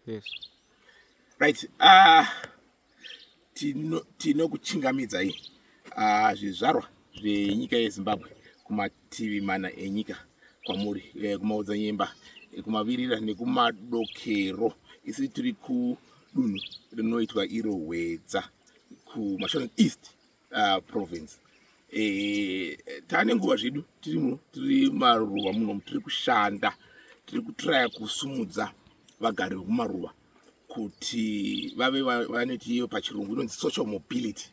Yes. Right. Tinokuchingamidzai zvizvarwa zvenyika yeZimbabwe kumativi mana enyika kwamuri, kumaodzanyemba, kumavirira nekumadokero. Isi tiri kudunhu rinoitwa iro Hwedza kuMashonaland East province. Tane nguva zvedu tirimo, tiri maruva muno, tiri kushanda, tiri kutraya kusumudza vagari vekumaruva kuti vave vanoti pachirungu inonzi social mobility,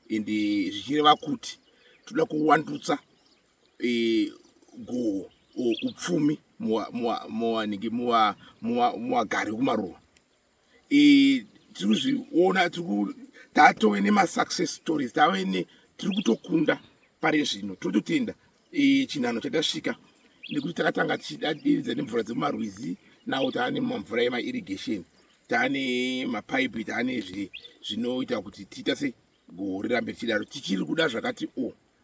ende zvichireva kuti toda kuwandutsa upfumi muvagari vekumaruva. Tiri kuzviona, tatove nemasuccess stories, tiri kutokunda pari zvino. Tototenda chinhano chatasvika nekuti takatanga tichidadiridza nemvura dzemumarwizi, nawo taane mamvura emairrigation, taane mapaipi, taane zvinoita kuti tiita segore rirambe tichidaro. Tichiri kuda zvakati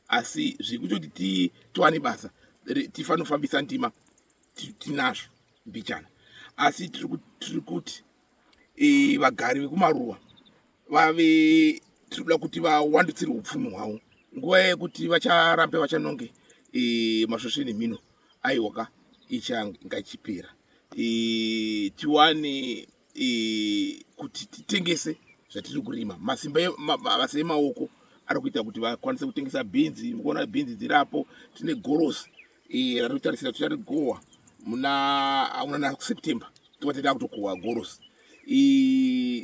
asi zviri kutoti tiwane basa, tifanira kufambisa ndima tinazvo mbichana. Asi tiri kuti vagari vekumaruva tiri kuda kuti vawandutsirwe upfumi hwavo. Nguva yekuti vacharambe vachanonge masvosve nemhino aiwaka ichange ichipera. Tiwane kuti titengese zvatiri kurima. Mabasa emaoko ari kuita kuti vakwanise kutengesa bhinzi. Mukuona bhinzi dzirapo. Tine gorosi rarikutarisira ticharigohwa muna September, tova kutokohwa gorosi.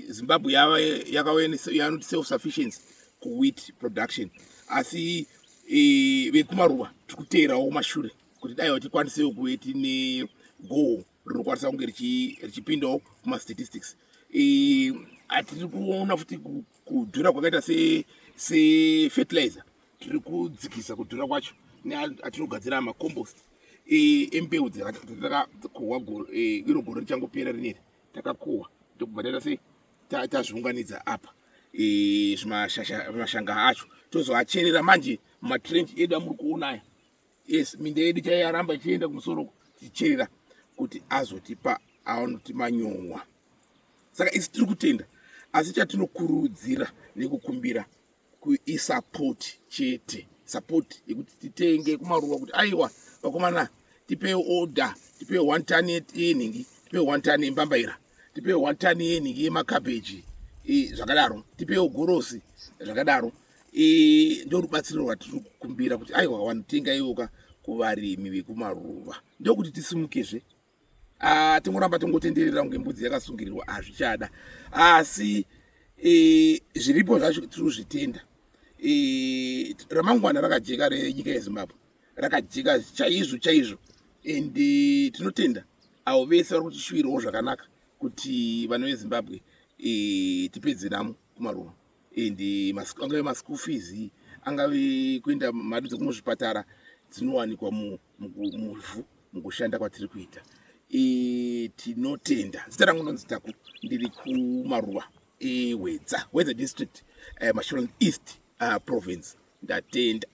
Zimbabwe yanoti self sufficiency kuwheat production, asi vekumaruva tiri kuteerawo mashure kuti dai tikwanisewo kuve tine goho rinokwanisa kunge richipindawo kumastatistics. Tiri kuona futi kudhura kwakaita sefertilizer, tiri kudzikisa kudhura kwacho atinogadzira macompost embeu dzatakakohwa iro gore richangopera rineri, takakohwa ndokubva tazviunganidza apa mashanga acho tozoacherera manje mumatrench edu amuri kuona aya. Yes, minda yedu chairamba ichienda kumusoro tichicherera kuti azotipa avanoti manyowa. Saka isi tiri kutenda, asi chatinokurudzira nekukumbira kuisapoti chete, sapoti yekuti titenge kumaruva kuti aiwa vakomana, tipewo order, tipewo 1 ton yenhingi, tipewo 1 ton yembambaira, tipewo 1 ton yenhingi yemakabheji, zvakadaro, tipewo gorosi zvakadaro. Ndo rubatsiro rwatiri kukumbira kuti aiwa vanotenga ivoka kuvarimi vekumaruva, ndokuti tisimukezve. Tingoramba tongotenderera kunge mbudzi yakasungirirwa, hazvichada. Asi zviripo zvacho tiri kuzvitenda. Ramangwana rakajeka renyika yeZimbabwe, rakajeka chaizvo chaizvo, ende tinotenda avo vese vari kutishuwirawo zvakanaka kuti vana veZimbabwe tipedze namo kumaruva, ende angave maschool fees, angave kuenda mari dzekumuzvipatara dzinowanikwa muvhu mukushanda kwatiri kuita. Tinotenda. Zita rangu ndinonzi Taku, ndiri kumaruva eHwedza district, Mashonaland East province. Ndatenda.